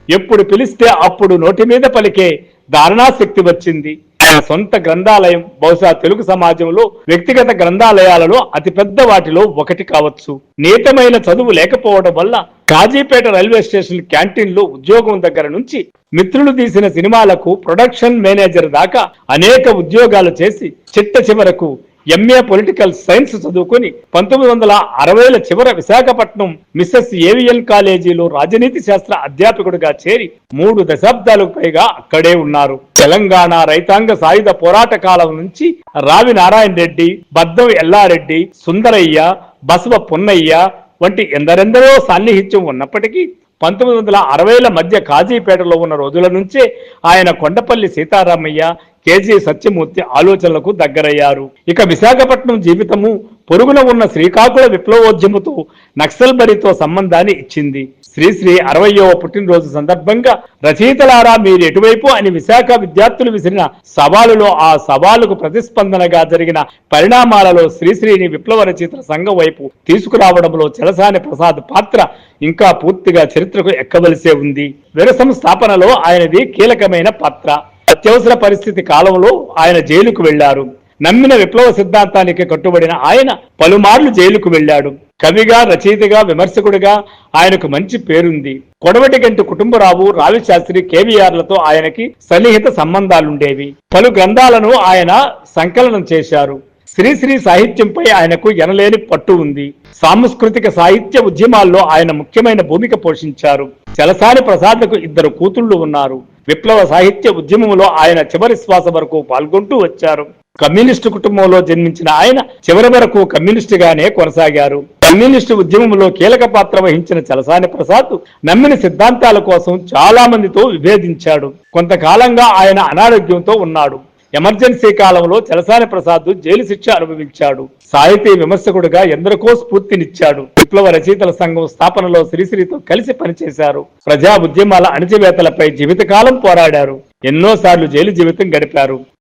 ఎప్పుడు పిలిస్తే అప్పుడు నోటి మీద పలికే ధారణాశక్తి వచ్చింది. ఆయన సొంత గ్రంథాలయం బహుశా తెలుగు సమాజంలో వ్యక్తిగత గ్రంథాలయాలలో అతిపెద్ద వాటిలో ఒకటి కావచ్చు. నీతమైన చదువు లేకపోవడం వల్ల కాజీపేట రైల్వే స్టేషన్ క్యాంటీన్లో ఉద్యోగం దగ్గర నుంచి మిత్రులు తీసిన సినిమాలకు ప్రొడక్షన్ మేనేజర్ దాకా అనేక ఉద్యోగాలు చేసి చిట్ట చివరకు ఎంఏ పొలిటికల్ సైన్స్ చదువుకుని 1960ల చివర విశాఖపట్నం మిస్సెస్ ఏవిఎన్ కాలేజీలో రాజనీతి శాస్త్ర అధ్యాపకుడిగా చేరి 3 దశాబ్దాలకు పైగా అక్కడే ఉన్నారు. తెలంగాణ రైతాంగ సాయుధ పోరాట కాలం నుంచి రావి నారాయణ రెడ్డి, బద్దం ఎల్లారెడ్డి, సుందరయ్య, బసవ పున్నయ్య వంటి ఎందరెందరో సాన్నిహిత్యం ఉన్నప్పటికీ 1960ల మధ్య కాజీపేటలో ఉన్న రోజుల నుంచే ఆయన కొండపల్లి సీతారామయ్య, కేజీ సత్యమూర్తి ఆలోచనలకు దగ్గరయ్యారు. ఇక విశాఖపట్నం జీవితము పొరుగున ఉన్న శ్రీకాకుళ విప్లవోద్యమతో నక్సల్బరితో సంబంధాన్ని ఇచ్చింది. శ్రీశ్రీ 60వ పుట్టినరోజు సందర్భంగా రచయితలారా మీరు ఎటువైపు అని విశాఖ విద్యార్థులు విసిరిన సవాలులో ఆ సవాలుకు ప్రతిస్పందనగా జరిగిన పరిణామాలలో శ్రీశ్రీని విప్లవ రచయితల సంఘం వైపు తీసుకురావడంలో చలసాని ప్రసాద్ పాత్ర ఇంకా పూర్తిగా చరిత్రకు ఎక్కవలసే ఉంది. విరసం స్థాపనలో ఆయనది కీలకమైన పాత్ర. అత్యవసర పరిస్థితి కాలంలో ఆయన జైలుకు వెళ్లారు. నమ్మిన విప్లవ సిద్ధాంతానికి కట్టుబడిన ఆయన పలుమార్లు జైలుకు వెళ్ళాడు. కవిగా, రచయితగా, విమర్శకుడిగా ఆయనకు మంచి పేరుంది. కొడవటిగంటి కుటుంబరావు, రావి శాస్త్రి, కేవీఆర్లతో ఆయనకి సన్నిహిత సంబంధాలుండేవి. పలు గ్రంథాలను ఆయన సంకలనం చేశారు. శ్రీశ్రీ సాహిత్యంపై ఆయనకు ఎనలేని పట్టు ఉంది. సాంస్కృతిక సాహిత్య ఉద్యమాల్లో ఆయన ముఖ్యమైన భూమిక పోషించారు. చలసాని ప్రసాద్కు 2 కూతుళ్లు ఉన్నారు. విప్లవ సాహిత్య ఉద్యమంలో ఆయన చివరి శ్వాస వరకు పాల్గొంటూ వచ్చారు. కమ్యూనిస్టు కుటుంబంలో జన్మించిన ఆయన చివరి వరకు కమ్యూనిస్టుగానే కొనసాగారు. కమ్యూనిస్టు ఉద్యమంలో కీలక పాత్ర వహించిన చలసాని ప్రసాద్ నమ్మిన సిద్ధాంతాల కోసం చాలా మందితో విభేదించాడు. కొంతకాలంగా ఆయన అనారోగ్యంతో ఉన్నాడు. ఎమర్జెన్సీ కాలంలో చలసాని ప్రసాద్ జైలు శిక్ష అనుభవించాడు. సాహితీ విమర్శకుడిగా ఎందరికో స్ఫూర్తినిచ్చాడు. విప్లవ రచయితల సంఘం స్థాపనలో శ్రీశ్రీతో కలిసి పనిచేశారు. ప్రజా ఉద్యమాల అణచివేతలపై జీవితకాలం పోరాడారు. ఎన్నోసార్లు జైలు జీవితం గడిపారు.